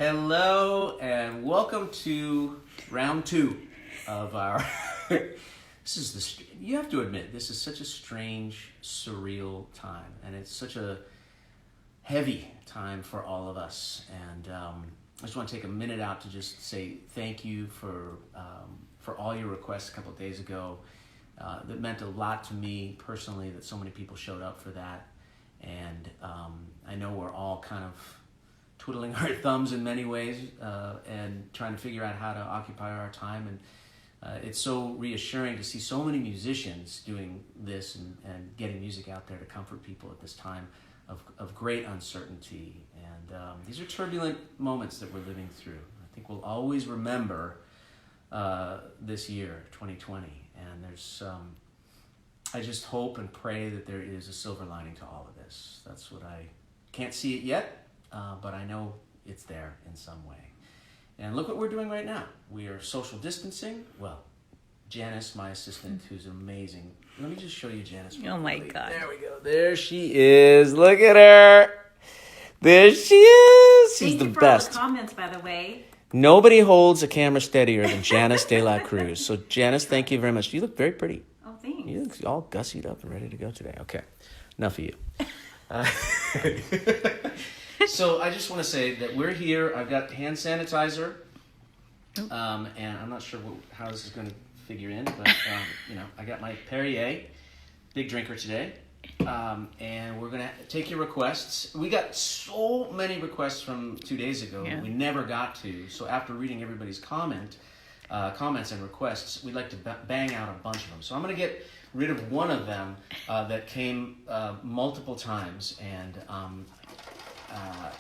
Hello and welcome to round 2 of our. You have to admit, this is such a strange, surreal time, and it's such a heavy time for all of us. And I just want to take a minute out to just say thank you for all your requests a couple of days ago. That meant a lot to me personally that so many people showed up for that. And I know we're all kind of twiddling our thumbs in many ways and trying to figure out how to occupy our time. And it's so reassuring to see so many musicians doing this and getting music out there to comfort people at this time of great uncertainty. And these are turbulent moments that we're living through. I think we'll always remember this year, 2020. And there's, I just hope and pray that there is a silver lining to all of this. That's what I can't see it yet. But I know it's there in some way. And look what we're doing right now. We are social distancing. Well, Janice, my assistant, who's amazing. Let me just show you Janice. Oh my God. There we go. There she is. Look at her. There she is. She's the best. Thank you for all the comments, by the way. Nobody holds a camera steadier than Janice De La Cruz. So Janice, thank you very much. You look very pretty. Oh, thanks. You look all gussied up and ready to go today. Okay. Enough of you. So I just want to say that we're here. I've got hand sanitizer, and I'm not sure how this is going to figure in, but I got my Perrier, big drinker today, and we're going to take your requests. We got so many requests from 2 days ago that we never got to. So after reading everybody's comments and requests, we'd like to bang out a bunch of them. So I'm going to get rid of one of them that came multiple times, and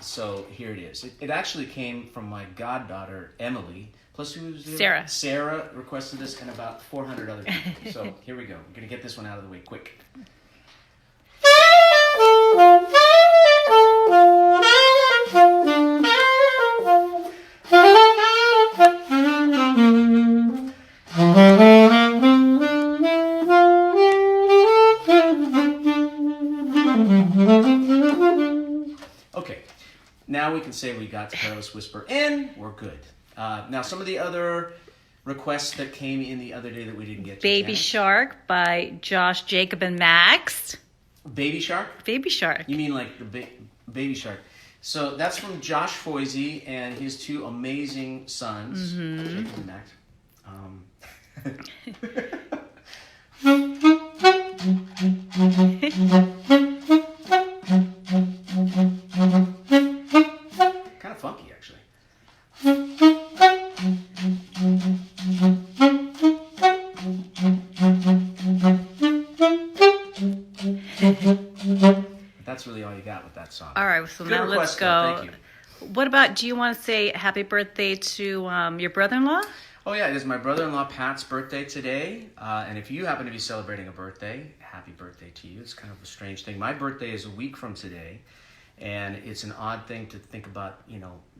so here it is. It actually came from my goddaughter, Emily, plus who's Sarah. Sarah requested this, and about 400 other people. So here we go. We're going to get this one out of the way quick. Now we can say we got Careless Whisper in. We're good. Now, some of the other requests that came in the other day that we didn't get to. Baby Shark by Josh, Jacob, and Max. Baby Shark? Baby Shark. You mean like the Baby Shark. So that's from Josh Foisey and his 2 amazing sons, Jacob and Max. Kind of funky, actually. That's really all you got with that song. All right, so Good now request, let's go. though. Thank you. What about, do you want to say happy birthday to your brother-in-law? Oh, yeah, it is my brother-in-law Pat's birthday today. And if you happen to be celebrating a birthday, happy birthday to you. It's kind of a strange thing. My birthday is a week from today. And it's an odd thing to think about,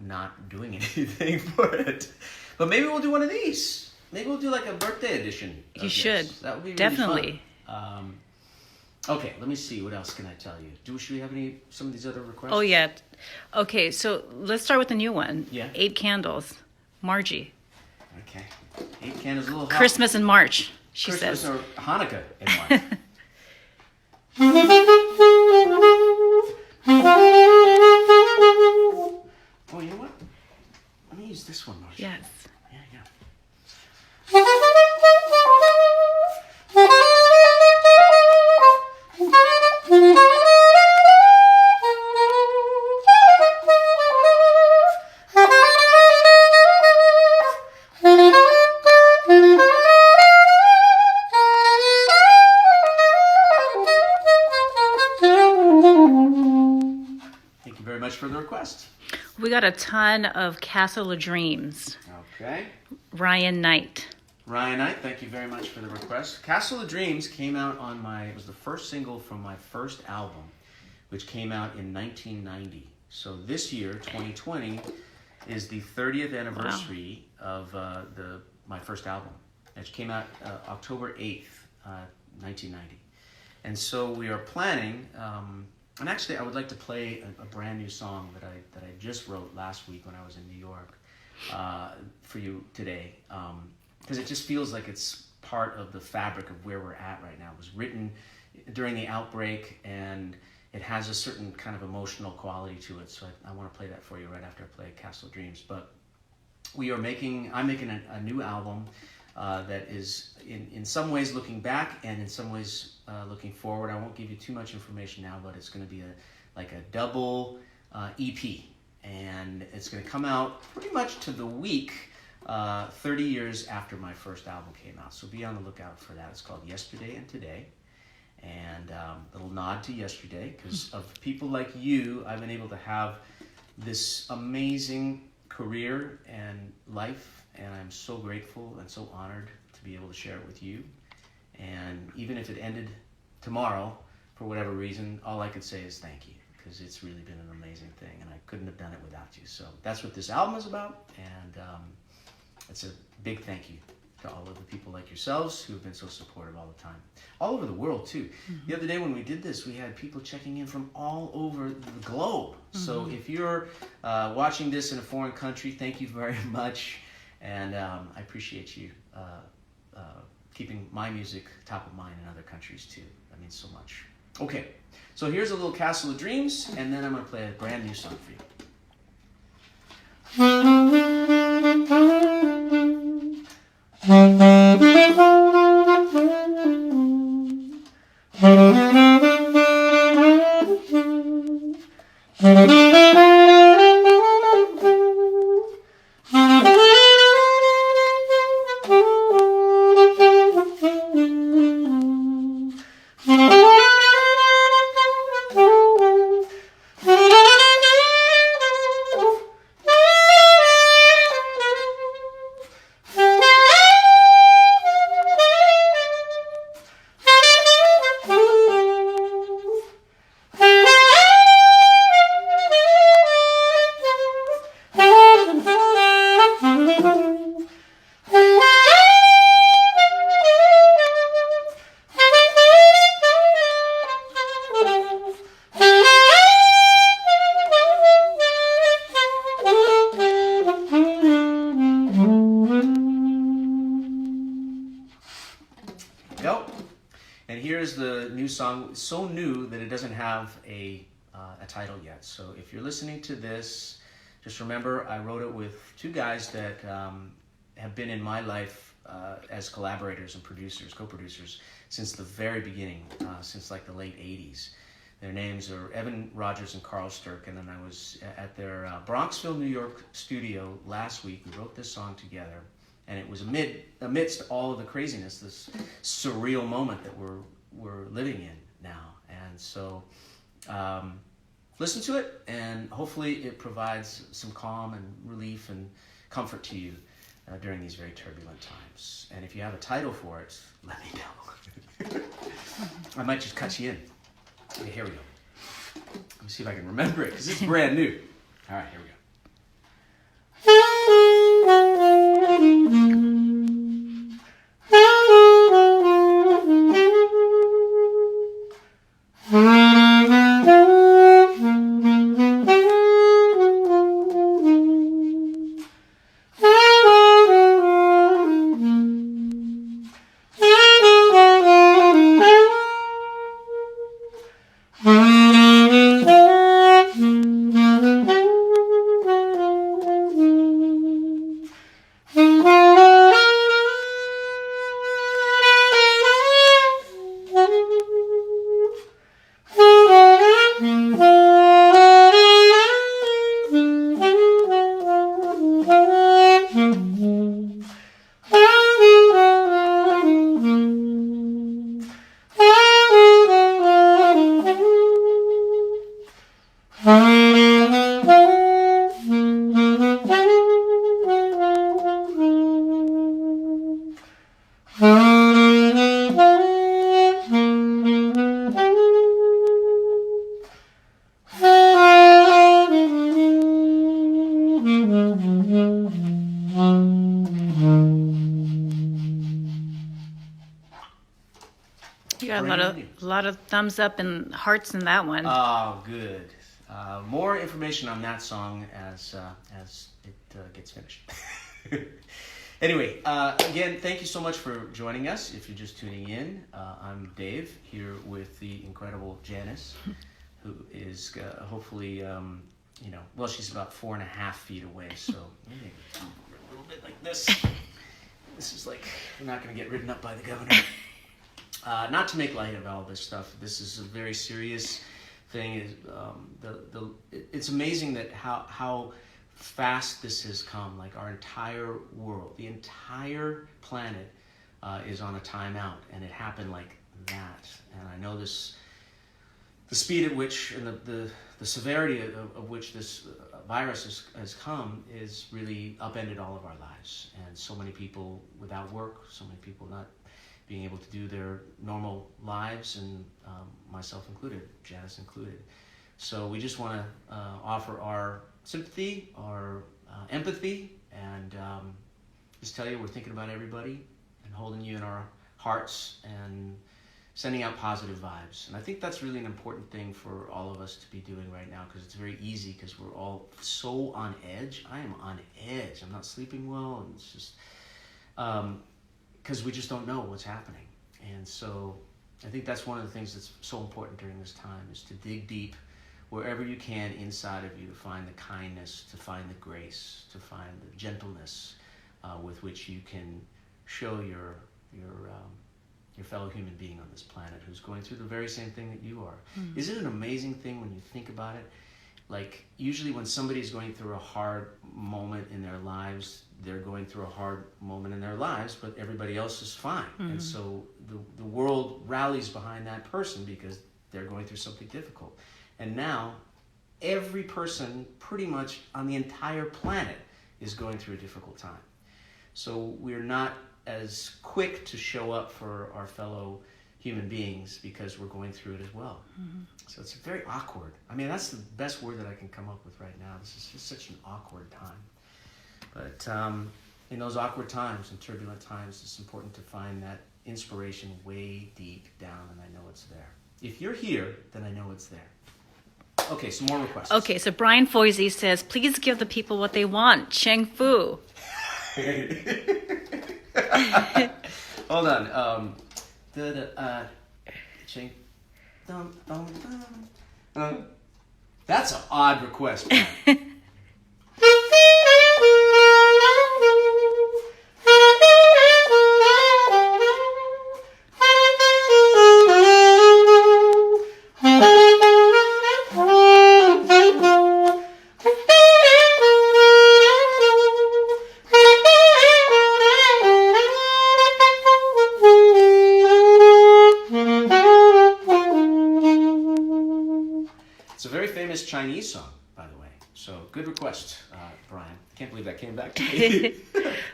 not doing anything for it. But maybe we'll do one of these. Maybe we'll do like a birthday edition. You should. That would be really Definitely. fun. Okay, let me see. What else can I tell you? Should we have some of these other requests? Oh, yeah. Okay, so let's start with the new one. Yeah. 8 Candles. Margie. Okay. 8 Candles, a little hot. Christmas in March, she Christmas says. or Hanukkah in March. Oh, you know what? Let me use this one, Marcia. Yes. Yeah. Thank you very much for the request. We got a ton of Castle of Dreams. Okay. Ryan Knight. Ryan Knight, thank you very much for the request. Castle of Dreams came out it was the first single from my first album, which came out in 1990. So this year, 2020, is the 30th anniversary of my first album, which came out October 8th, 1990. And so we are planning And actually, I would like to play a brand new song that I just wrote last week when I was in New York for you today, because it just feels like it's part of the fabric of where we're at right now. It was written during the outbreak, and it has a certain kind of emotional quality to it. So I want to play that for you right after I play Castle of Dreams. But I'm making a new album that is in some ways looking back and in some ways looking forward. I won't give you too much information now, but it's going to be a double EP, and it's going to come out pretty much to the week 30 years after my first album came out. So be on the lookout for that. It's called Yesterday and Today, and a little nod to yesterday, because of people like you, I've been able to have this amazing career and life, and I'm so grateful and so honored to be able to share it with you. And even if it ended tomorrow for whatever reason, all I could say is thank you, because it's really been an amazing thing, and I couldn't have done it without you. So that's what this album is about, and it's a big thank you to all of the people like yourselves who have been so supportive all the time. All over the world, too. Mm-hmm. The other day when we did this, we had people checking in from all over the globe. Mm-hmm. So if you're watching this in a foreign country, thank you very much. And I appreciate you keeping my music top of mind in other countries, too. That means so much. Okay, so here's a little Castle of Dreams, and then I'm going to play a brand new song for you. And here's the new song, so new that it doesn't have a title yet. So if you're listening to this, just remember I wrote it with two guys that have been in my life as collaborators and producers, co-producers, since the very beginning, since like the late 80s. Their names are Evan Rogers and Carl Sturck, and then I was at their Bronxville, New York studio last week. We wrote this song together, and it was amidst all of the craziness, this surreal moment that we're living in now. And so listen to it, and hopefully it provides some calm and relief and comfort to you during these very turbulent times. And if you have a title for it, let me know. I might just cut you in. Okay, here we go. Let me see if I can remember it, because it's brand new. All right, here we go. got brand new. a lot of thumbs up and hearts in that one. Oh, good. More information on that song as it gets finished. Anyway, again, thank you so much for joining us. If you're just tuning in, I'm Dave here with the incredible Janice, who is hopefully, well, she's about 4.5 feet away, so maybe a little bit like this. This is like, we're not going to get ridden up by the governor. Not to make light of all this stuff. This is a very serious thing. It's amazing that how fast this has come. Like our entire world, the entire planet is on a timeout, and it happened like that. And I know this, the speed at which and the severity of which this virus has come is really upended all of our lives. And so many people without work, so many people not being able to do their normal lives, and myself included, Janice included. So we just want to offer our sympathy, our empathy, and just tell you we're thinking about everybody and holding you in our hearts and sending out positive vibes. And I think that's really an important thing for all of us to be doing right now, because it's very easy, because we're all so on edge. I am on edge. I'm not sleeping well, and it's just because we just don't know what's happening. And so I think that's one of the things that's so important during this time, is to dig deep wherever you can inside of you to find the kindness, to find the grace, to find the gentleness with which you can show your fellow human being on this planet who's going through the very same thing that you are. Isn't it an amazing thing when you think about it? Like, usually when somebody's going through a hard moment in their lives, they're going through a hard moment in their lives, but everybody else is fine. And so the world rallies behind that person because they're going through something difficult. And now, every person pretty much on the entire planet is going through a difficult time. So we're not as quick to show up for our fellow human beings because we're going through it as well. So it's very awkward. I mean, that's the best word that I can come up with right now. This is just such an awkward time. But in those awkward times and turbulent times, it's important to find that inspiration way deep down, and I know it's there. If you're here, then I know it's there. Okay, some more requests. Okay, so Brian Foisey says, please give the people what they want. Cheng Fu. Hold on. Cheng. That's an odd request, man. Chinese song, by the way. So good request, Brian. Can't believe that came back to me.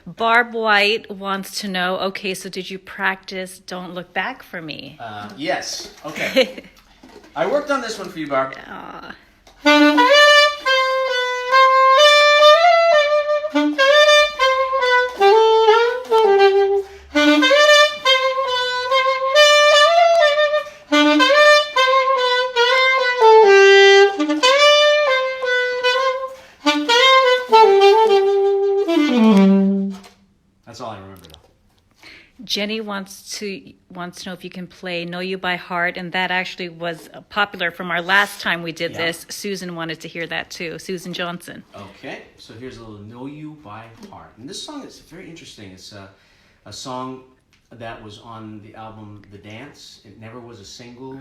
Barb White wants to know, okay, so did you practice Don't Look Back for Me? Yes. Okay. I worked on this one for you, Barb. That's all I remember, though. Jenny wants to know if you can play Know You by Heart, and that actually was popular from our last time we did this. Susan wanted to hear that too. Susan Johnson. Okay, so here's a little Know You by Heart. And this song is very interesting. It's a song that was on the album The Dance. It never was a single,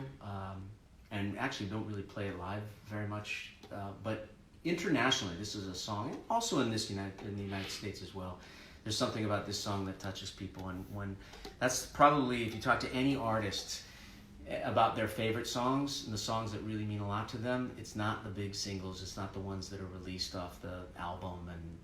and actually don't really play it live very much. But internationally, this is a song, and also in the United States as well. There's something about this song that touches people, and when that's probably, if you talk to any artist about their favorite songs and the songs that really mean a lot to them, it's not the big singles, it's not the ones that are released off the album and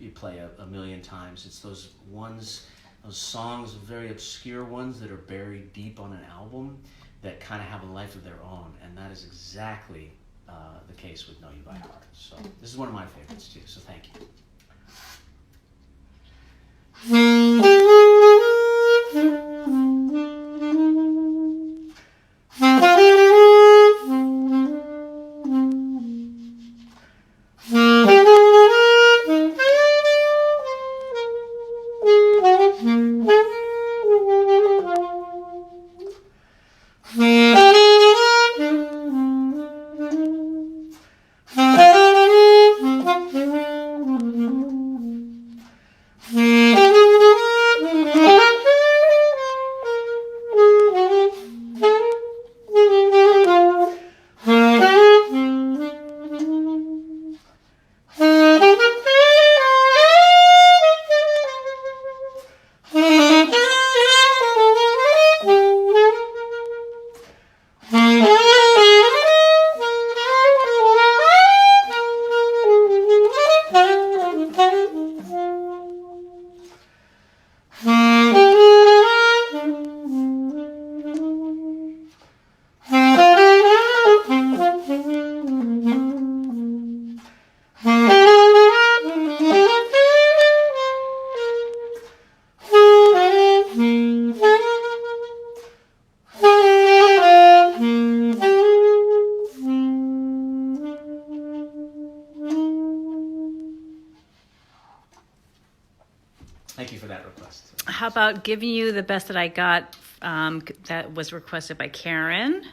you play a million times. It's those ones, those songs, very obscure ones that are buried deep on an album that kind of have a life of their own, and that is exactly the case with Know You by Heart. So this is one of my favorites too, so thank you. Thank you for that request. How about Giving You the Best That I Got? That was requested by Karen.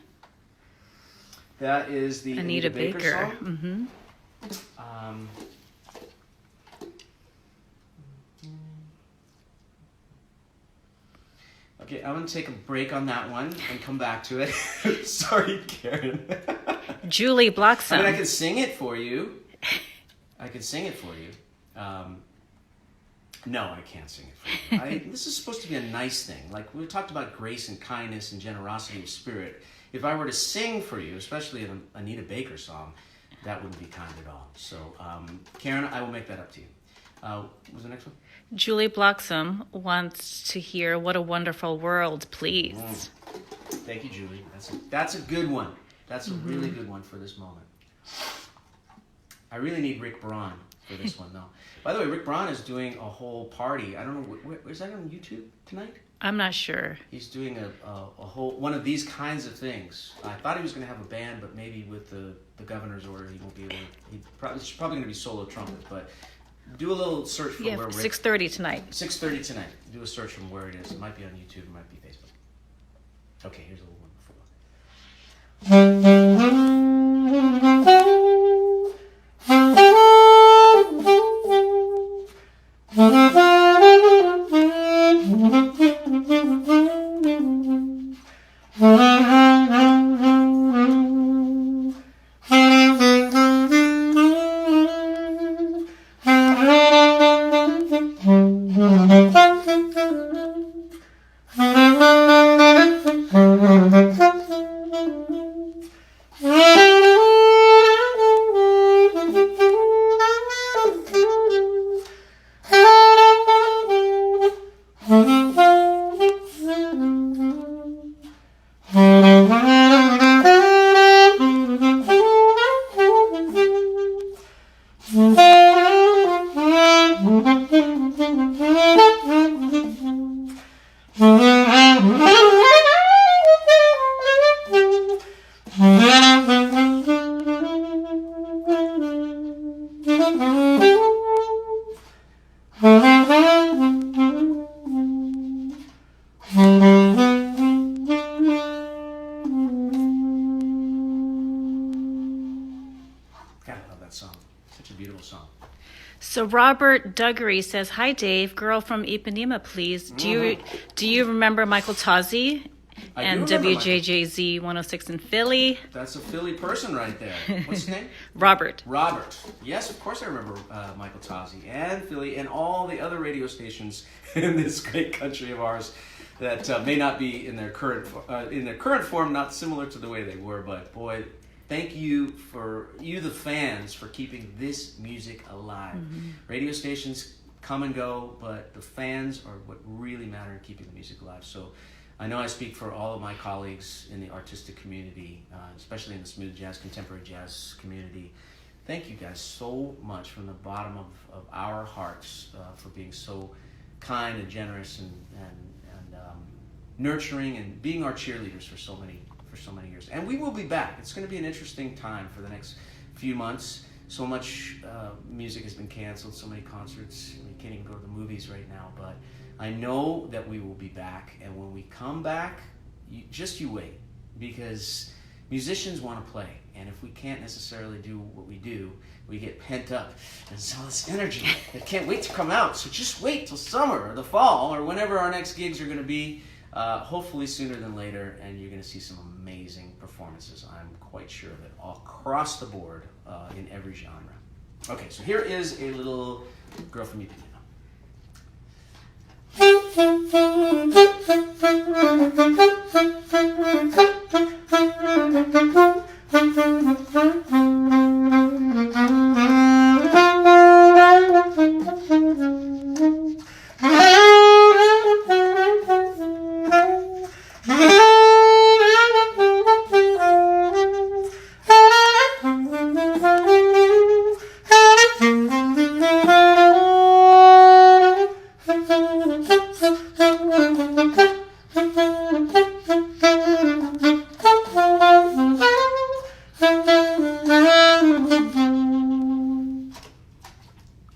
That is the Anita Baker song. Mm-hmm. Okay, I'm going to take a break on that one and come back to it. Sorry, Karen. Julie Bloxham. I mean, I can sing it for you. No, I can't sing it for you. This is supposed to be a nice thing. Like, we talked about grace and kindness and generosity of spirit. If I were to sing for you, especially an Anita Baker song, that wouldn't be kind at all. So, Karen, I will make that up to you. What was the next one? Julie Bloxham wants to hear What a Wonderful World, please. Thank you, Julie. That's a good one. That's a really good one for this moment. I really need Rick Braun for this one, though. By the way, Rick Braun is doing a whole party. I don't know, is that on YouTube tonight? I'm not sure. He's doing a whole one of these kinds of things. I thought he was going to have a band, but maybe with the governor's order, he won't be able to. It's probably going to be solo trumpet, but do a little search for where Rick... 6:30 tonight. 6:30 tonight. Do a search from where it is. It might be on YouTube. It might be Facebook. Okay, here's a little one So Robert Duggery says, "Hi Dave, girl from Ipanema, please. Do you remember Michael Tozzi and WJJZ 106 in Philly?" That's a Philly person right there. What's his name? Robert. Yes, of course I remember Michael Tozzi and Philly and all the other radio stations in this great country of ours that may not be in their current form, not similar to the way they were, but boy. Thank you the fans, for keeping this music alive. Mm-hmm. Radio stations come and go, but the fans are what really matter in keeping the music alive. So I know I speak for all of my colleagues in the artistic community, especially in the smooth jazz, contemporary jazz community. Thank you guys so much from the bottom of our hearts for being so kind and generous and nurturing and being our cheerleaders for so many years. And we will be back. It's going to be an interesting time for the next few months. So much music has been canceled, so many concerts. We can't even go to the movies right now, but I know that we will be back. And when we come back, you wait, because musicians want to play. And if we can't necessarily do what we do, we get pent up. And so this energy, it can't wait to come out. So just wait till summer or the fall or whenever our next gigs are going to be. Hopefully sooner than later, and you're going to see some amazing performances. I'm quite sure of it, all across the board, in every genre. Okay, so here is a little Girl from Ipanema.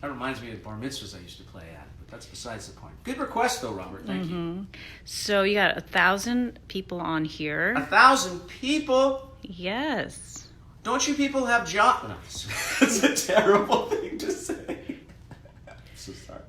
That reminds me of bar mitzvahs I used to play at, but that's besides the point. Good request, though, Robert. Thank you. So you got 1,000 people on here. 1,000 people? Yes. Don't you people have jobs? No, that's a terrible thing to say. I'm so sorry.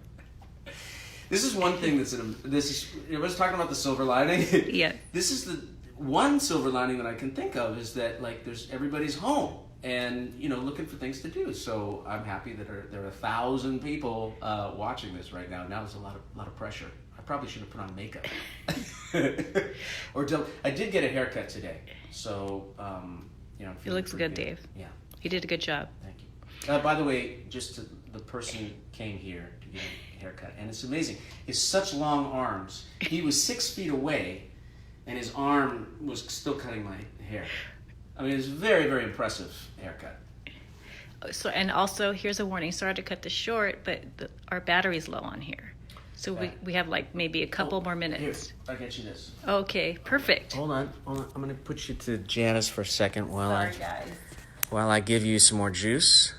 This is one thing I was talking about the silver lining. Yeah. This is the one silver lining that I can think of is that like everybody's home and looking for things to do. So I'm happy that there are 1,000 people watching this right now. Now there's a lot of pressure. I probably should have put on makeup. I did get a haircut today, so It looks good, Dave. Yeah, You did a good job. thank you. By the way, the person came here to get a haircut, and it's amazing. He has such long arms. He was 6 feet away, and his arm was still cutting my hair. I mean, it's a very, very impressive haircut. So, and also, here's a warning. Sorry to cut this short, but our battery's low on here. So we have like maybe a couple more minutes. Here, I'll get you this. Okay, perfect. Hold on. I'm going to put you to Janice for a second while guys. while I give you some more juice.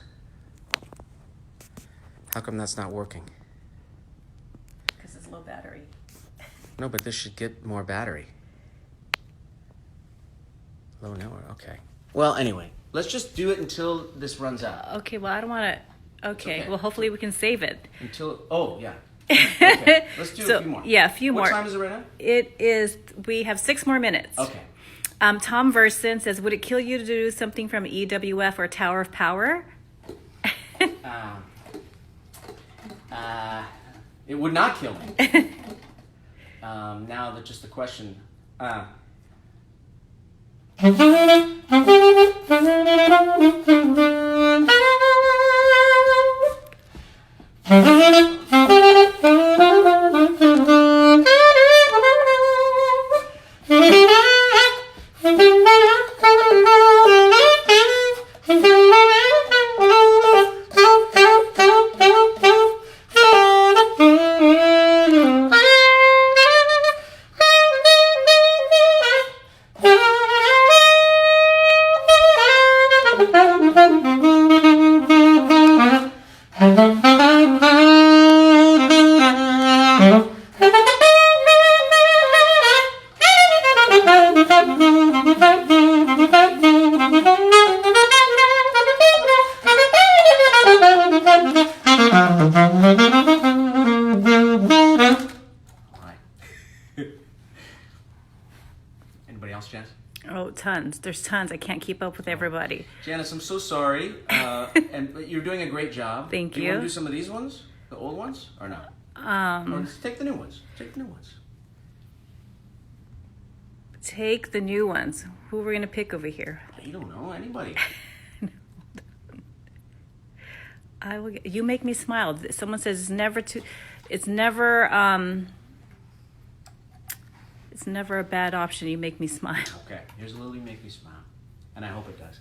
How come that's not working? Because it's low battery. No, but this should get more battery. Low network. Okay. Well, anyway, let's just do it until this runs out. Okay, well, I don't want to... Okay, well, hopefully we can save it. Oh, yeah. Okay. Let's do a few more. Yeah, a few more. What time is it right now? It is... We have 6 more minutes. Okay. Tom Verson says, would it kill you to do something from EWF or Tower of Power? It would not kill me. Now that just the question... Anybody else, Janice? Oh, tons. There's tons. I can't keep up with everybody. Janice, I'm so sorry. But you're doing a great job. Thank Do you you. want to do some of these ones? The old ones? Or no? Or just take the new ones. Take the new ones. Take the new ones. Who are we going to pick over here? You don't know. Anybody. You make me smile. Someone says it's never a bad option. You make me smile. Okay. Here's Lily Make Me Smile. And I hope it does.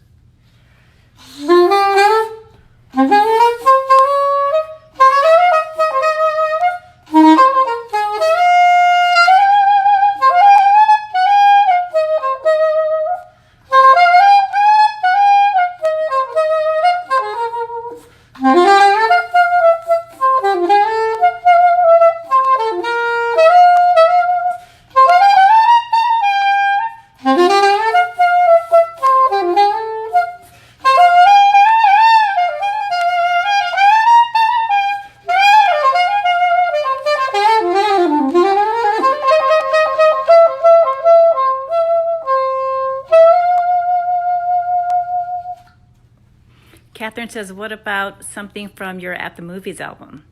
Catherine says, what about something from your At the Movies album?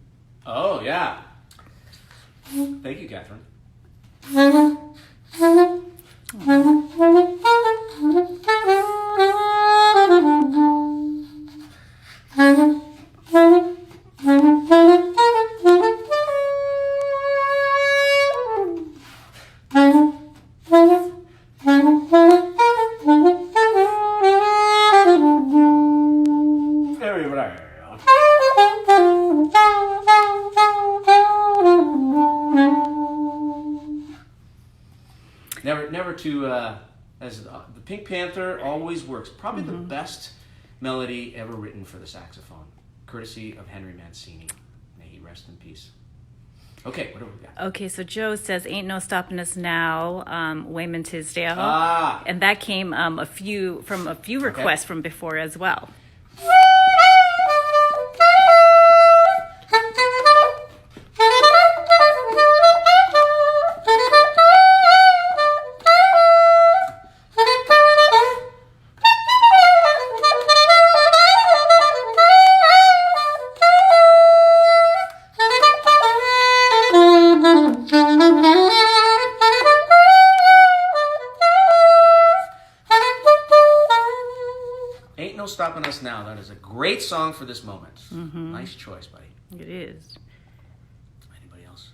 Oh, yeah. Thank you, Catherine. Very rare. Never to, as the Pink Panther always works. Probably the best melody ever written for the saxophone. courtesy of Henry Mancini. May he rest in peace. Okay, what do we got? Okay, so Joe says, "Ain't No Stopping Us Now," Wayman Tisdale, and that came from a few requests from before as well. Stopping Us Now. That is a great song for this moment. Nice choice, buddy. It is. Anybody else?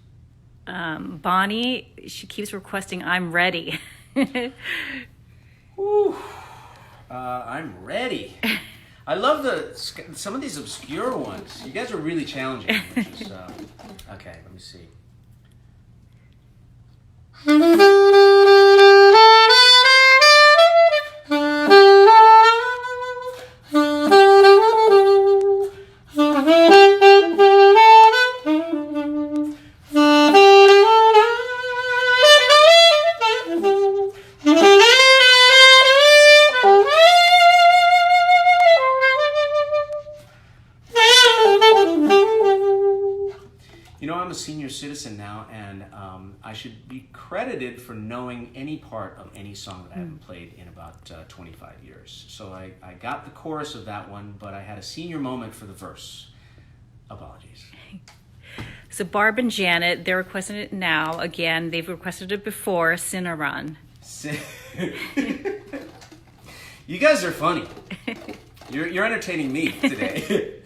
Bonnie, she keeps requesting "I'm Ready." Whew. I'm ready. I love some of these obscure ones. You guys are really challenging. Which is, okay, let me see. Senior citizen now, and I should be credited for knowing any part of any song that I haven't played in about 25 years. So I got the chorus of that one, but I had a senior moment for the verse. Apologies. So Barb and Janet, they're requesting it now. Again, they've requested it before, Cinnarron. You guys are funny. You're entertaining me today.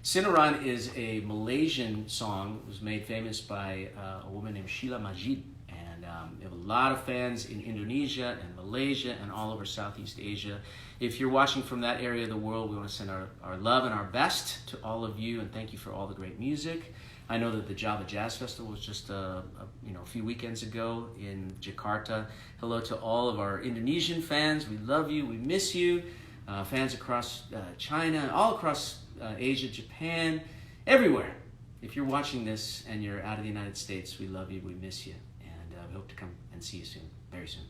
Cinnarron is a Malaysian song. It was made famous by a woman named Sheila Majid. And we have a lot of fans in Indonesia and Malaysia and all over Southeast Asia. If you're watching from that area of the world, we want to send our love and our best to all of you, and thank you for all the great music. I know that the Java Jazz Festival was just a few weekends ago in Jakarta. Hello to all of our Indonesian fans. We love you. We miss you. Fans across China, all across Asia, Japan, everywhere. If you're watching this and you're out of the United States, we love you. We miss you. And we hope to come and see you soon, very soon.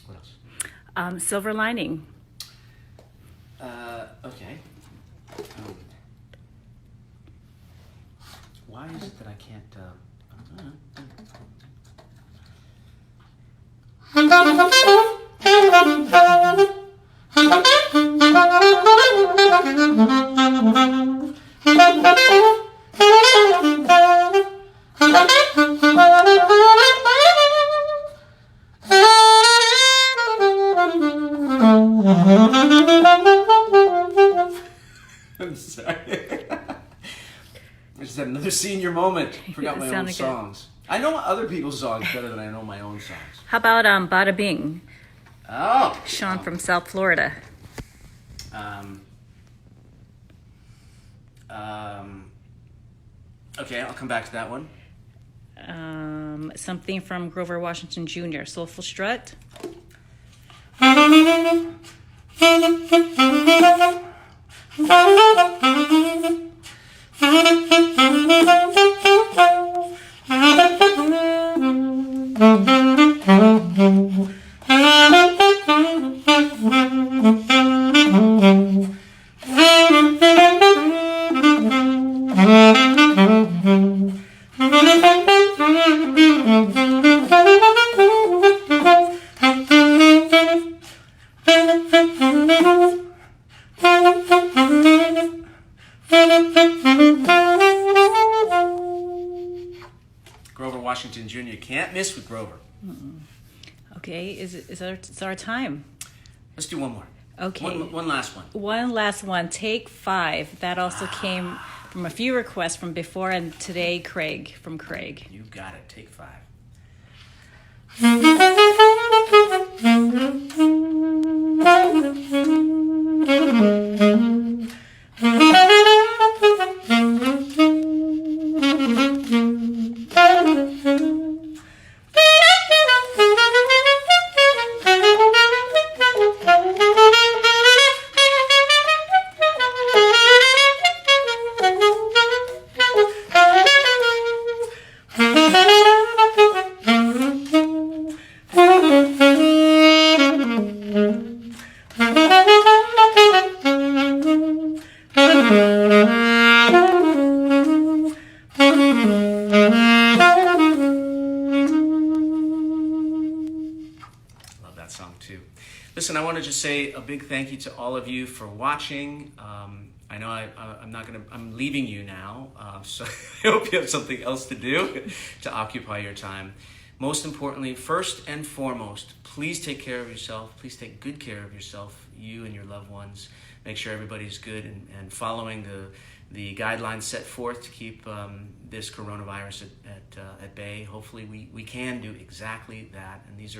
What else? Silver Lining. Okay. Why is it that I can't... I'm sorry. I just had another senior moment. Forgot my own songs. I know other people's songs better than I know my own songs. How about Bada Bing? Oh. Sean from South Florida. Okay, I'll come back to that one. Something from Grover Washington Jr., Soulful Strut. Grover Washington Jr. Can't miss with Grover. Okay, it's our time. Let's do one more. Okay. One last one. One last one. Take 5. That also came from a few requests from before and today, Craig, from Craig. You got it. Take 5. Listen, I want to just say a big thank you to all of you for watching. I know I'm leaving you now, so I hope you have something else to do to occupy your time. Most importantly, first and foremost, please take care of yourself. Please take good care of yourself, you and your loved ones. Make sure everybody's good and following the guidelines set forth to keep this coronavirus at bay. Hopefully we can do exactly that. And these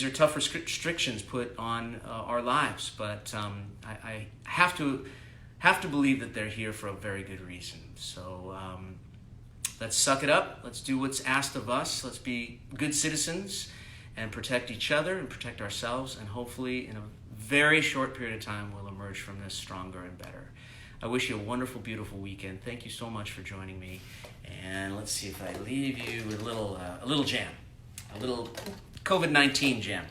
are tough restrictions put on our lives, but I have to believe that they're here for a very good reason. So let's suck it up. Let's do what's asked of us. Let's be good citizens and protect each other and protect ourselves. And hopefully in a very short period of time, we'll emerge from this stronger and better. I wish you a wonderful, beautiful weekend. Thank you so much for joining me. And let's see if I leave you with a little jam, a little COVID-19 jam.